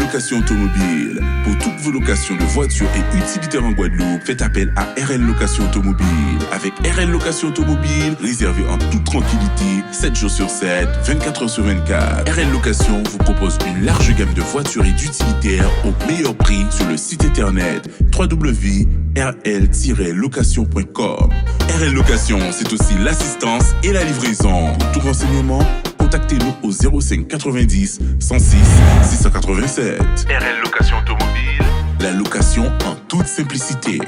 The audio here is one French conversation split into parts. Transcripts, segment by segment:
Location Automobile. Pour toutes vos locations de voitures et utilitaires en Guadeloupe, faites appel à RL Location Automobile. Avec RL Location Automobile, réservez en toute tranquillité, 7 jours sur 7, 24 heures sur 24. RL Location vous propose une large gamme de voitures et d'utilitaires au meilleur prix sur le site internet www.rl-location.com. RL Location, c'est aussi l'assistance et la livraison. Pour tout renseignement, contactez-nous au 05 90 106 687. RL Location Automobile, la location en toute simplicité.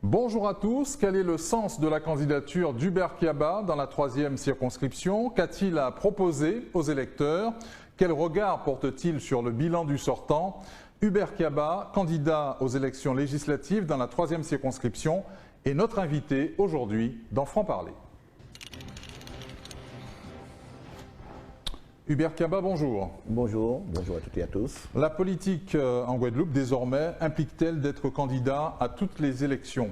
Bonjour à tous, quel est le sens de la candidature d'Hubert Kiaba dans la 3e circonscription? Qu'a-t-il à proposer aux électeurs? Quel regard porte-t-il sur le bilan du sortant? Hubert Kiaba, candidat aux élections législatives dans la 3e circonscription, est notre invité aujourd'hui dans Franc-Parler. Hubert Kiaba, bonjour. Bonjour à toutes et à tous. La politique en Guadeloupe, désormais, implique-t-elle d'être candidat à toutes les élections?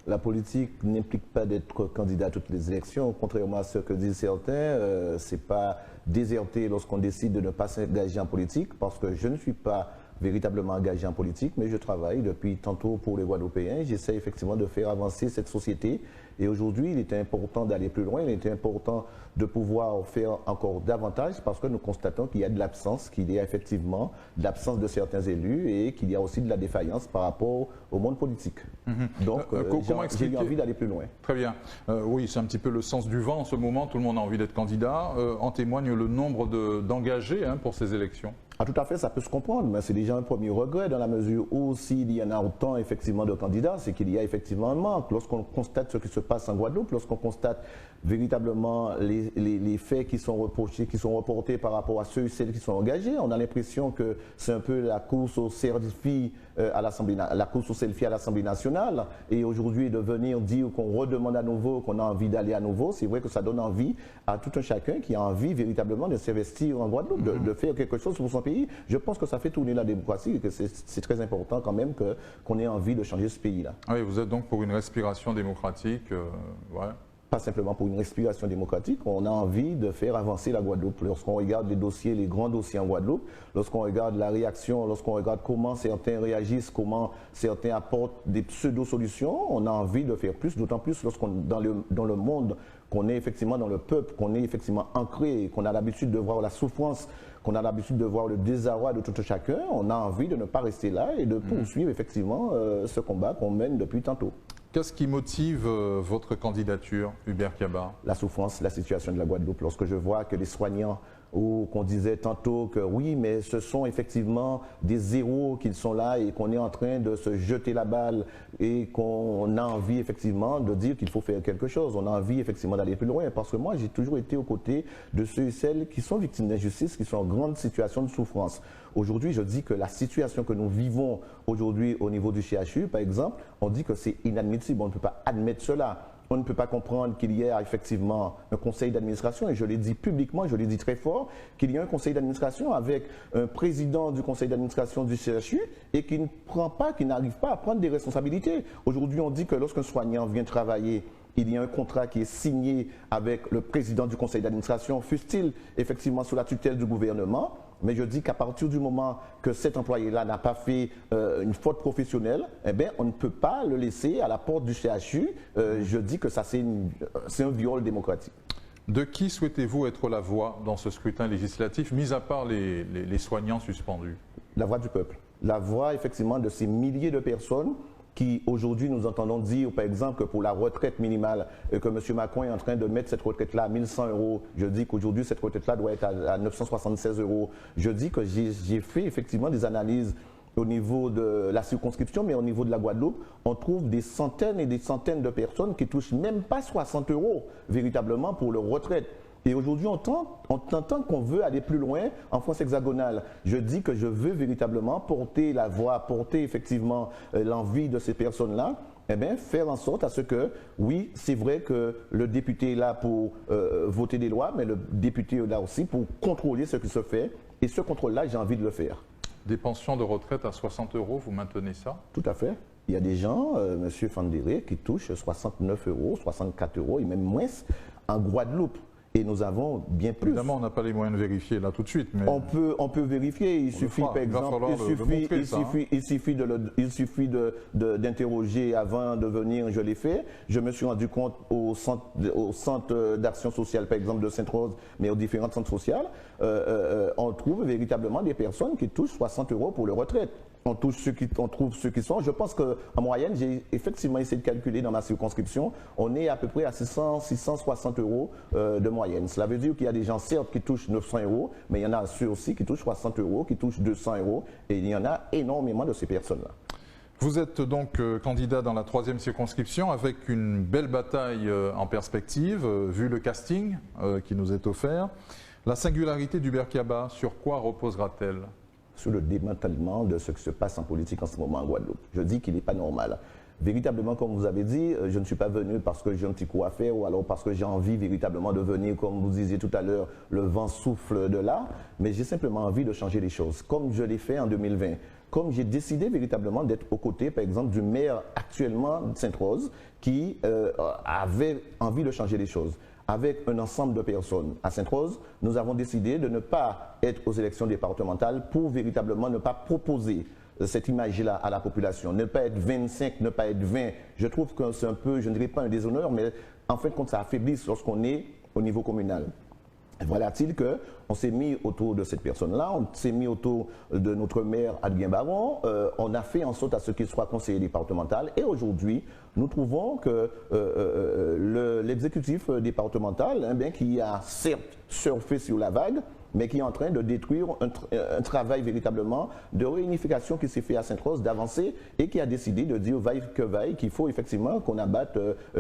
La politique n'implique pas d'être candidat à toutes les élections. Contrairement à ce que disent certains, ce n'est pas déserter lorsqu'on décide de ne pas s'engager en politique, parce que je ne suis pas véritablement engagé en politique, mais je travaille depuis tantôt pour les Guadeloupéens. J'essaie effectivement de faire avancer cette société. Et aujourd'hui, il était important d'aller plus loin, il était important de pouvoir faire encore davantage parce que nous constatons qu'il y a de l'absence, qu'il y a effectivement de l'absence de certains élus et qu'il y a aussi de la défaillance par rapport au monde politique. Donc, j'ai eu envie d'aller plus loin. Très bien. Oui, c'est un petit peu le sens du vent en ce moment. Tout le monde a envie d'être candidat. En témoigne le nombre d'engagés pour ces élections. Ah, tout à fait, ça peut se comprendre, mais c'est déjà un premier regret dans la mesure où s'il y en a autant effectivement de candidats, c'est qu'il y a effectivement un manque. Lorsqu'on constate ce qui se passe en Guadeloupe, lorsqu'on constate véritablement les faits qui sont reprochés, qui sont reportés par rapport à ceux et celles qui sont engagés, on a l'impression que c'est un peu la course au selfie à l'Assemblée nationale. Et aujourd'hui, de venir dire qu'on redemande à nouveau, qu'on a envie d'aller à nouveau, c'est vrai que ça donne envie à tout un chacun qui a envie véritablement de s'investir en Guadeloupe, de faire quelque chose pour son pays. Je pense que ça fait tourner la démocratie et que c'est très important quand même qu'on ait envie de changer ce pays-là. Oui, vous êtes donc pour une respiration démocratique, ouais. Pas simplement pour une respiration démocratique, on a envie de faire avancer la Guadeloupe. Lorsqu'on regarde les dossiers, les grands dossiers en Guadeloupe, lorsqu'on regarde la réaction, lorsqu'on regarde comment certains réagissent, comment certains apportent des pseudo-solutions, on a envie de faire plus, d'autant plus lorsqu'on dans le monde, qu'on est effectivement dans le peuple, qu'on est effectivement ancré, qu'on a l'habitude de voir la souffrance, qu'on a l'habitude de voir le désarroi de tout un chacun, on a envie de ne pas rester là et de poursuivre effectivement ce combat qu'on mène depuis tantôt. Qu'est-ce qui motive votre candidature, Hubert Kiaba? La souffrance, la situation de la Guadeloupe. Lorsque je vois que les soignants, ou qu'on disait tantôt que oui, mais ce sont effectivement des héros qui sont là et qu'on est en train de se jeter la balle et qu'on a envie effectivement de dire qu'il faut faire quelque chose. On a envie effectivement d'aller plus loin parce que moi, j'ai toujours été aux côtés de ceux et celles qui sont victimes d'injustice, qui sont en grande situation de souffrance. Aujourd'hui, je dis que la situation que nous vivons aujourd'hui au niveau du CHU, par exemple, on dit que c'est inadmissible, on ne peut pas admettre cela. On ne peut pas comprendre qu'il y ait effectivement un conseil d'administration, et je l'ai dit publiquement, je l'ai dit très fort, qu'il y a un conseil d'administration avec un président du conseil d'administration du CHU et qui n'arrive pas à prendre des responsabilités. Aujourd'hui, on dit que lorsqu'un soignant vient travailler, il y a un contrat qui est signé avec le président du conseil d'administration, fût-il effectivement sous la tutelle du gouvernement. Mais je dis qu'à partir du moment que cet employé-là n'a pas fait une faute professionnelle, eh bien, on ne peut pas le laisser à la porte du CHU. Je dis que ça, c'est un viol démocratique. De qui souhaitez-vous être la voix dans ce scrutin législatif, mis à part les soignants suspendus? La voix du peuple. La voix, effectivement, de ces milliers de personnes qui, aujourd'hui, nous entendons dire, par exemple, que pour la retraite minimale, que M. Macron est en train de mettre cette retraite-là à 1 100 €. Je dis qu'aujourd'hui, cette retraite-là doit être à 976 €. Je dis que j'ai fait effectivement des analyses au niveau de la circonscription, mais au niveau de la Guadeloupe, on trouve des centaines et des centaines de personnes qui touchent même pas 60 € véritablement pour leur retraite. Et aujourd'hui, on entend qu'on veut aller plus loin en France hexagonale. Je dis que je veux véritablement porter la voix, porter effectivement l'envie de ces personnes-là, eh bien, faire en sorte à ce que, oui, c'est vrai que le député est là pour voter des lois, mais le député est là aussi pour contrôler ce qui se fait. Et ce contrôle-là, j'ai envie de le faire. des pensions de retraite à 60 €, vous maintenez ça? Tout à fait. Il y a des gens, M. Fandéré, qui touchent 69 €, 64 € et même moins en Guadeloupe. Et nous avons bien plus. Évidemment, on n'a pas les moyens de vérifier là tout de suite. Mais on peut vérifier. Il suffit, par exemple, il suffit d'interroger avant de venir. Je l'ai fait. Je me suis rendu compte au centre d'action sociale, par exemple, de Sainte-Rose, mais aux différents centres sociaux, on trouve véritablement des personnes qui touchent 60 € pour leur retraite. On trouve ceux qui sont. Je pense qu'en moyenne, j'ai effectivement essayé de calculer dans ma circonscription, on est à peu près à 660 € de moyenne. Cela veut dire qu'il y a des gens, certes, qui touchent 900 €, mais il y en a ceux aussi qui touchent 60 €, qui touchent 200 €, et il y en a énormément de ces personnes-là. Vous êtes donc candidat dans la 3e circonscription avec une belle bataille en perspective, vu le casting qui nous est offert. La singularité du Berkiaba, sur quoi reposera-t-elle? Sur le démantèlement de ce qui se passe en politique en ce moment en Guadeloupe. Je dis qu'il n'est pas normal. Véritablement, comme vous avez dit, je ne suis pas venu parce que j'ai un petit coup à faire ou alors parce que j'ai envie véritablement de venir, comme vous disiez tout à l'heure, le vent souffle de là, mais j'ai simplement envie de changer les choses, comme je l'ai fait en 2020. Comme j'ai décidé véritablement d'être aux côtés, par exemple, du maire actuellement de Sainte-Rose, qui avait envie de changer les choses. Avec un ensemble de personnes à Sainte-Rose, nous avons décidé de ne pas être aux élections départementales pour véritablement ne pas proposer cette image-là à la population. Ne pas être 25, ne pas être 20. Je trouve que c'est un peu, je ne dirais pas un déshonneur, mais en fait, quand ça affaiblit lorsqu'on est au niveau communal. Voilà-t-il qu'on s'est mis autour de cette personne-là, on s'est mis autour de notre maire Adrien Baron, on a fait en sorte à ce qu'il soit conseiller départemental et aujourd'hui, nous trouvons que l'exécutif départemental, qui a certes surfé sur la vague, mais qui est en train de détruire un travail véritablement de réunification qui s'est fait à Sainte-Rose, d'avancer, et qui a décidé de dire vaille que vaille, qu'il faut effectivement qu'on abatte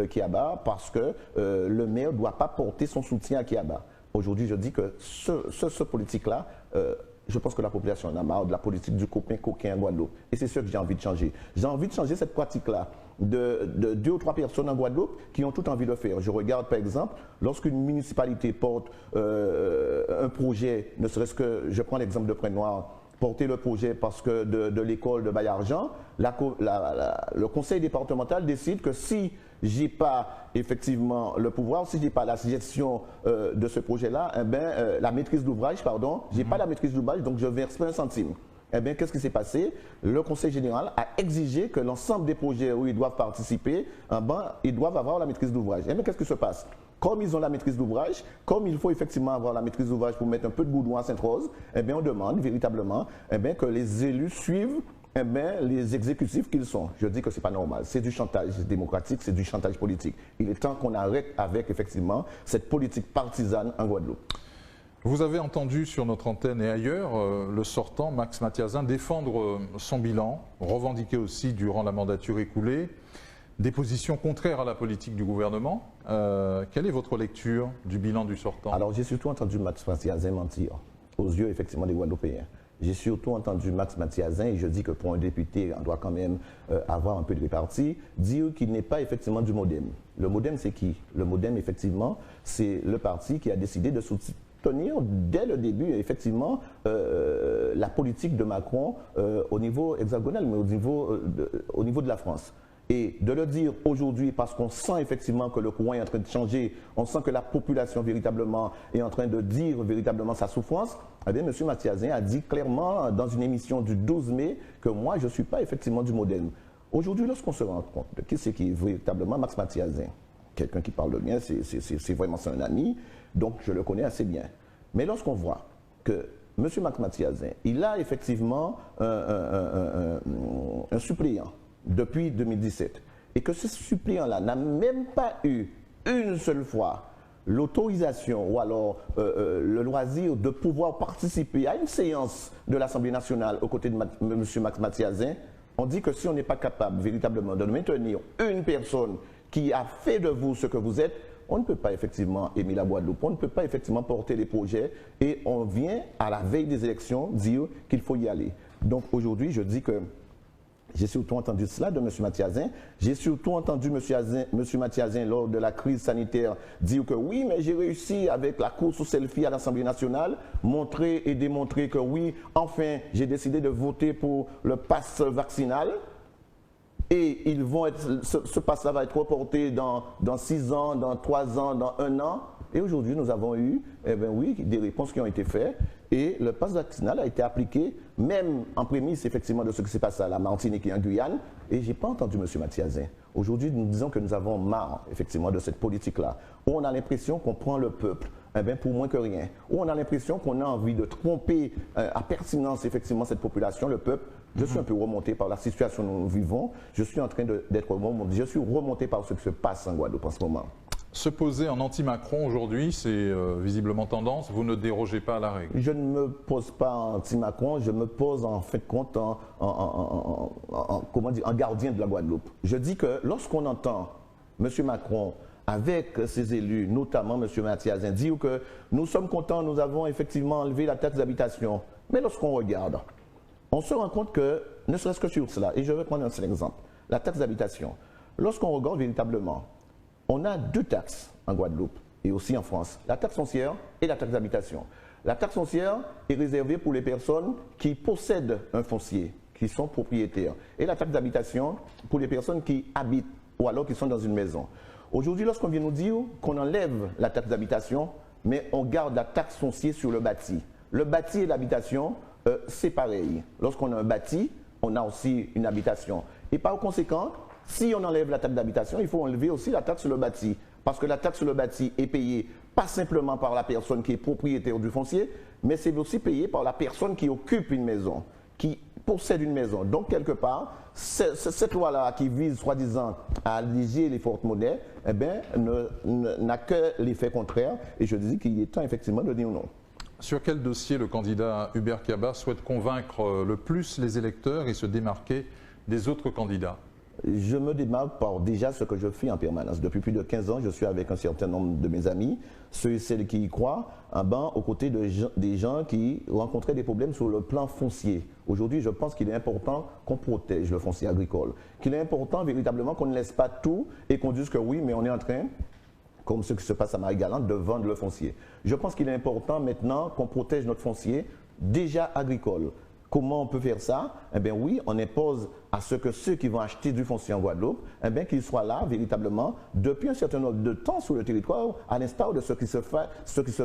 Kiaba parce que le maire ne doit pas porter son soutien à Kiaba. Aujourd'hui, je dis que ce politique-là, je pense que la population en a marre de la politique du copain-coquin à Guadeloupe. Et c'est ce que j'ai envie de changer. J'ai envie de changer cette pratique-là de 2 ou 3 personnes en Guadeloupe qui ont tout envie de le faire. Je regarde par exemple, lorsqu'une municipalité porte un projet, ne serait-ce que, je prends l'exemple de Près-Noir, porter le projet parce que de l'école de Baillargent, le conseil départemental décide que si j'ai pas effectivement le pouvoir, si j'ai pas la gestion de ce projet-là, la maîtrise d'ouvrage, pardon, j'ai pas la maîtrise d'ouvrage, donc je verse pas un centime. Eh bien, qu'est-ce qui s'est passé? Le Conseil général a exigé que l'ensemble des projets où ils doivent participer, ils doivent avoir la maîtrise d'ouvrage. Eh bien, qu'est-ce qui se passe? Comme ils ont la maîtrise d'ouvrage, comme il faut effectivement avoir la maîtrise d'ouvrage pour mettre un peu de goudron à Sainte-Rose, eh bien, on demande véritablement que les élus suivent les exécutifs qu'ils sont. Je dis que ce n'est pas normal. C'est du chantage démocratique, c'est du chantage politique. Il est temps qu'on arrête avec effectivement cette politique partisane en Guadeloupe. Vous avez entendu sur notre antenne et ailleurs le sortant Max Mathiasin défendre son bilan, revendiquer aussi durant la mandature écoulée des positions contraires à la politique du gouvernement. Quelle est votre lecture du bilan du sortant? Alors j'ai surtout entendu Max Mathiasin mentir aux yeux effectivement des Guadeloupéens. J'ai surtout entendu Max Mathiasin, et je dis que pour un député, on doit quand même avoir un peu de répartie, dire qu'il n'est pas effectivement du MODEM. Le MODEM, c'est qui? Le MODEM, effectivement, c'est le parti qui a décidé de soutenir dès le début, effectivement, la politique de Macron au niveau hexagonal, mais au niveau de la France. Et de le dire aujourd'hui parce qu'on sent effectivement que le courant est en train de changer, on sent que la population véritablement est en train de dire véritablement sa souffrance, eh bien, M. Mathiasin a dit clairement dans une émission du 12 mai que moi, je ne suis pas effectivement du MODEM. Aujourd'hui, lorsqu'on se rend compte de qui c'est qui est véritablement Max Mathiasin, quelqu'un qui parle bien, c'est vraiment un ami, donc je le connais assez bien. Mais lorsqu'on voit que M. Max Mathiasin, il a effectivement un suppléant depuis 2017, et que ce suppléant-là n'a même pas eu une seule fois l'autorisation ou alors le loisir de pouvoir participer à une séance de l'Assemblée nationale aux côtés de M. Max Mathiasin, on dit que si on n'est pas capable véritablement de maintenir une personne qui a fait de vous ce que vous êtes, on ne peut pas effectivement aimer la Guadeloupe, on ne peut pas effectivement porter les projets, et on vient à la veille des élections dire qu'il faut y aller. Donc aujourd'hui, je dis que J'ai surtout entendu cela de M. Mathiazin. J'ai surtout entendu M. Mathiazin, lors de la crise sanitaire, dire que oui, mais j'ai réussi avec la course au selfie à l'Assemblée nationale, montrer et démontrer que oui, enfin, j'ai décidé de voter pour le pass vaccinal. Et ce pass-là va être reporté dans 6 ans, dans 3 ans, dans 1 an. Et aujourd'hui, nous avons eu, des réponses qui ont été faites. Et le pass vaccinal a été appliqué, même en prémisse, effectivement, de ce qui s'est passé à la Martinique et en Guyane. Et je n'ai pas entendu M. Mathiazin. Aujourd'hui, nous disons que nous avons marre, effectivement, de cette politique-là, où on a l'impression qu'on prend le peuple pour moins que rien, où on a l'impression qu'on a envie de tromper à pertinence, effectivement, cette population, le peuple. Je suis un peu remonté par la situation où nous vivons. Je suis en train d'être remonté. Je suis remonté par ce qui se passe en Guadeloupe en ce moment. Se poser en anti-Macron aujourd'hui, c'est visiblement tendance. Vous ne dérogez pas à la règle. Je ne me pose pas en anti-Macron, je me pose en fait compte en gardien de la Guadeloupe. Je dis que lorsqu'on entend M. Macron avec ses élus, notamment M. Mathiazin, dire que nous sommes contents, nous avons effectivement enlevé la taxe d'habitation. Mais lorsqu'on regarde, on se rend compte que, ne serait-ce que sur cela, et je vais prendre un seul exemple, la taxe d'habitation. Lorsqu'on regarde véritablement, on a 2 taxes en Guadeloupe et aussi en France, la taxe foncière et la taxe d'habitation. La taxe foncière est réservée pour les personnes qui possèdent un foncier, qui sont propriétaires. Et la taxe d'habitation pour les personnes qui habitent ou alors qui sont dans une maison. Aujourd'hui, lorsqu'on vient nous dire qu'on enlève la taxe d'habitation, mais on garde la taxe foncière sur le bâti. Le bâti et l'habitation, c'est pareil. Lorsqu'on a un bâti, on a aussi une habitation. Et par conséquent, si on enlève la taxe d'habitation, il faut enlever aussi la taxe sur le bâti. Parce que la taxe sur le bâti est payée pas simplement par la personne qui est propriétaire du foncier, mais c'est aussi payé par la personne qui occupe une maison, qui possède une maison. Donc, quelque part, cette loi-là qui vise, soi-disant, à alléger les fortes monnaies, n'a que l'effet contraire. Et je dis qu'il est temps, effectivement, de dire non. Sur quel dossier le candidat Hubert Kiaba souhaite convaincre le plus les électeurs et se démarquer des autres candidats? Je me démarque par déjà ce que je fais en permanence. Depuis plus de 15 ans, je suis avec un certain nombre de mes amis, ceux et celles qui y croient, aux côtés des gens qui rencontraient des problèmes sur le plan foncier. Aujourd'hui, je pense qu'il est important qu'on protège le foncier agricole, qu'il est important véritablement qu'on ne laisse pas tout et qu'on dise que oui, mais on est en train, comme ce qui se passe à Marie-Galante, de vendre le foncier. Je pense qu'il est important maintenant qu'on protège notre foncier déjà agricole. Comment on peut faire ça? Oui, on impose à ce que ceux qui vont acheter du foncier en Guadeloupe, qu'ils soient là véritablement depuis un certain nombre de temps sur le territoire, à l'instar de ce qui se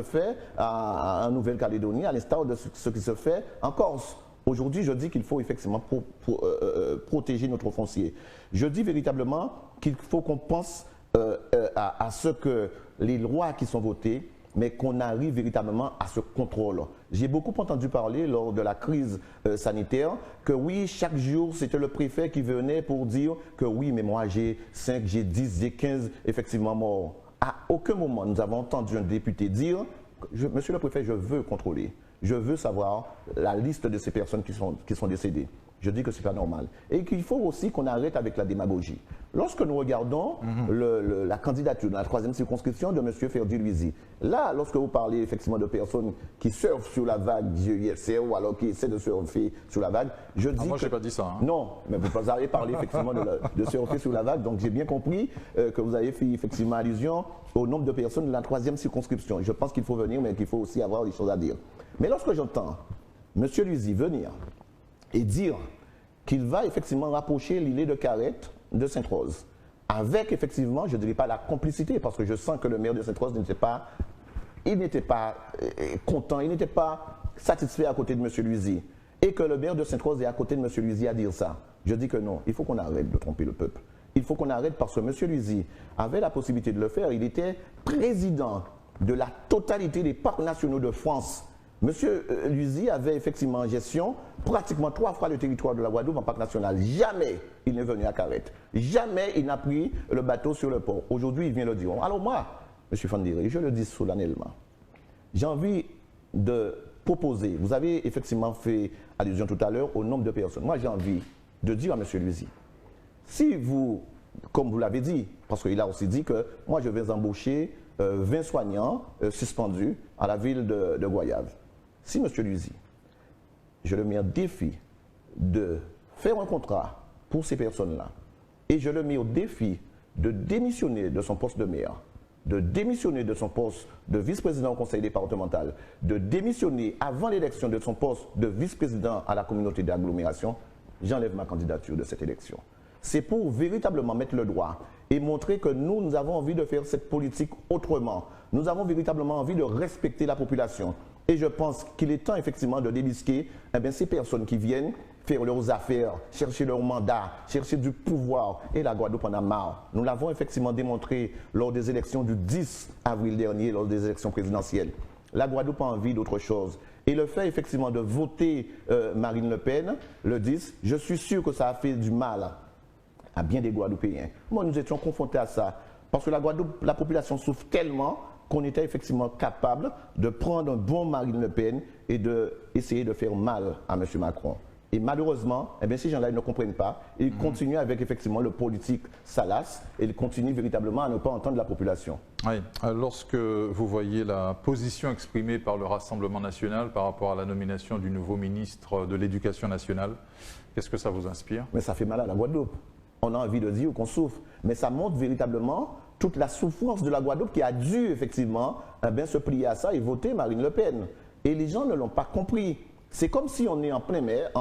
fait en Nouvelle-Calédonie, à l'instar de ce qui se fait en Corse. Aujourd'hui, je dis qu'il faut effectivement protéger notre foncier. Je dis véritablement qu'il faut qu'on pense à ce que les lois qui sont votées, mais qu'on arrive véritablement à ce contrôle. J'ai beaucoup entendu parler lors de la crise sanitaire que oui, chaque jour, c'était le préfet qui venait pour dire que oui, mais moi j'ai 5, j'ai 10, j'ai 15 effectivement morts. À aucun moment, nous avons entendu un député dire Monsieur le préfet, je veux contrôler, je veux savoir la liste de ces personnes qui sont décédées. Je dis que ce n'est pas normal. Et qu'il faut aussi qu'on arrête avec la démagogie. Lorsque nous regardons la candidature dans la 3e circonscription de M. Ferdi Luizy, là, lorsque vous parlez effectivement de personnes qui surfent sur la vague du IFC ou alors qui essaient de surfer sur la vague, je dis moi, je n'ai pas dit ça. Hein. Non, mais vous avez parlé effectivement de surfer sur la vague, donc j'ai bien compris que vous avez fait effectivement allusion au nombre de personnes de la 3e circonscription. Je pense qu'il faut venir, mais qu'il faut aussi avoir des choses à dire. Mais lorsque j'entends M. Luizy venir et dire qu'il va effectivement rapprocher l'îlet de Carette de Sainte-Rose, avec effectivement, je ne dirais pas la complicité, parce que je sens que le maire de Sainte-Rose n'était pas content, il n'était pas satisfait à côté de M. Luizy, et que le maire de Sainte-Rose est à côté de M. Luizy à dire ça. Je dis que non, il faut qu'on arrête de tromper le peuple. Il faut qu'on arrête parce que M. Luizy avait la possibilité de le faire. Il était président de la totalité des parcs nationaux de France. Monsieur Luizy avait effectivement en gestion pratiquement 3 fois le territoire de la Guadeloupe en parc national. Jamais il n'est venu à Carette. Jamais il n'a pris le bateau sur le port. Aujourd'hui, il vient le dire. Alors moi, M. Fandiri, je le dis solennellement, j'ai envie de proposer, vous avez effectivement fait allusion tout à l'heure au nombre de personnes. Moi, j'ai envie de dire à M. Luizy, si vous, comme vous l'avez dit, parce qu'il a aussi dit que moi, je vais embaucher 20 soignants suspendus à la ville de Goyave. Si M. Luizy, je le mets en défi de faire un contrat pour ces personnes-là. Et je le mets au défi de démissionner de son poste de maire, de démissionner de son poste de vice-président au conseil départemental, de démissionner avant l'élection de son poste de vice-président à la communauté d'agglomération. J'enlève ma candidature de cette élection. C'est pour véritablement mettre le doigt et montrer que nous avons envie de faire cette politique autrement. Nous avons véritablement envie de respecter la population. Et je pense qu'il est temps effectivement de débusquer ces personnes qui viennent faire leurs affaires, chercher leur mandat, chercher du pouvoir. Et la Guadeloupe en a marre. Nous l'avons effectivement démontré lors des élections du 10 avril dernier, lors des élections présidentielles. La Guadeloupe a envie d'autre chose. Et le fait effectivement de voter Marine Le Pen, le 10, je suis sûr que ça a fait du mal à bien des Guadeloupéens. Moi, nous étions confrontés à ça. Parce que la Guadeloupe, la population souffre tellement qu'on était effectivement capable de prendre un bon Marine Le Pen et d'essayer de faire mal à M. Macron. Et malheureusement, ces gens-là ne comprennent pas. Ils continuent avec effectivement le politique salace et ils continuent véritablement à ne pas entendre la population. Oui. Lorsque vous voyez la position exprimée par le Rassemblement national par rapport à la nomination du nouveau ministre de l'Éducation nationale, qu'est-ce que ça vous inspire? Mais ça fait mal à la Guadeloupe. On a envie de dire qu'on souffre. Mais ça montre véritablement toute la souffrance de la Guadeloupe qui a dû effectivement se plier à ça et voter Marine Le Pen. Et les gens ne l'ont pas compris. C'est comme si on est en pleine mer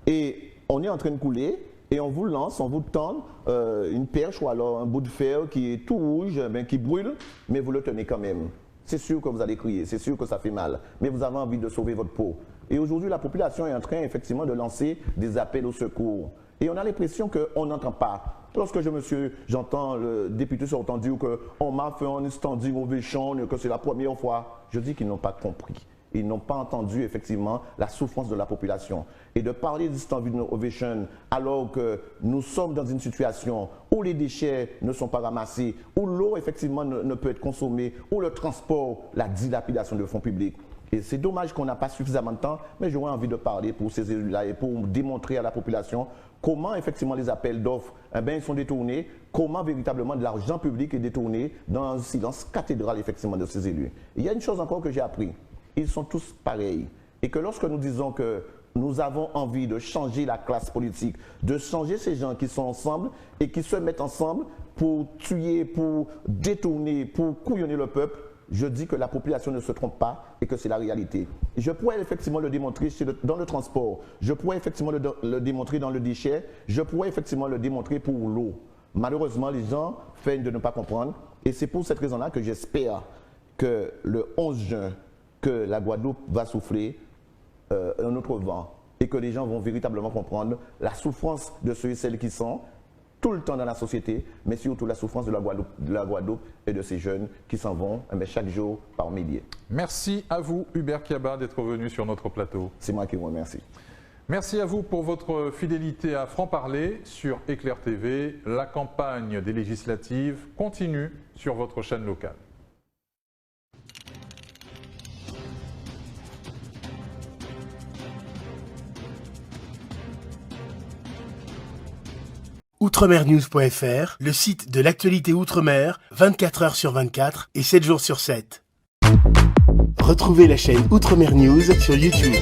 et on est en train de couler et on vous lance, on vous tend une perche ou alors un bout de fer qui est tout rouge, qui brûle, mais vous le tenez quand même. C'est sûr que vous allez crier, c'est sûr que ça fait mal, mais vous avez envie de sauver votre peau. Et aujourd'hui, la population est en train effectivement de lancer des appels au secours. Et on a l'impression qu'on n'entend pas. Lorsque j'entends le député sortant dire qu'on m'a fait un standing ovation, que c'est la première fois, je dis qu'ils n'ont pas compris. Ils n'ont pas entendu effectivement la souffrance de la population. Et de parler de standing ovation alors que nous sommes dans une situation où les déchets ne sont pas ramassés, où l'eau effectivement ne peut être consommée, où le transport, la dilapidation de fonds publics. Et c'est dommage qu'on n'a pas suffisamment de temps, mais j'aurais envie de parler pour ces élus-là et pour démontrer à la population comment effectivement les appels d'offres ils sont détournés, comment véritablement de l'argent public est détourné dans un silence cathédral effectivement de ces élus. Et il y a une chose encore que j'ai appris, ils sont tous pareils. Et que lorsque nous disons que nous avons envie de changer la classe politique, de changer ces gens qui sont ensemble et qui se mettent ensemble pour tuer, pour détourner, pour couillonner le peuple, je dis que la population ne se trompe pas et que c'est la réalité. Je pourrais effectivement le démontrer dans le transport, je pourrais effectivement le démontrer dans le déchet, je pourrais effectivement le démontrer pour l'eau. Malheureusement, les gens feignent de ne pas comprendre et c'est pour cette raison-là que j'espère que le 11 juin, que la Guadeloupe va souffler un autre vent et que les gens vont véritablement comprendre la souffrance de ceux et celles qui sont tout le temps dans la société, mais surtout la souffrance de la Guadeloupe et de ces jeunes qui s'en vont chaque jour par milliers. Merci à vous, Hubert Kiaba, d'être venu sur notre plateau. C'est moi qui vous remercie. Merci à vous pour votre fidélité à Franc-Parler sur Éclair TV. La campagne des législatives continue sur votre chaîne locale. Outremernews.fr, le site de l'actualité Outre-mer, 24 h sur 24 et 7 jours sur 7. Retrouvez la chaîne Outremer News sur YouTube.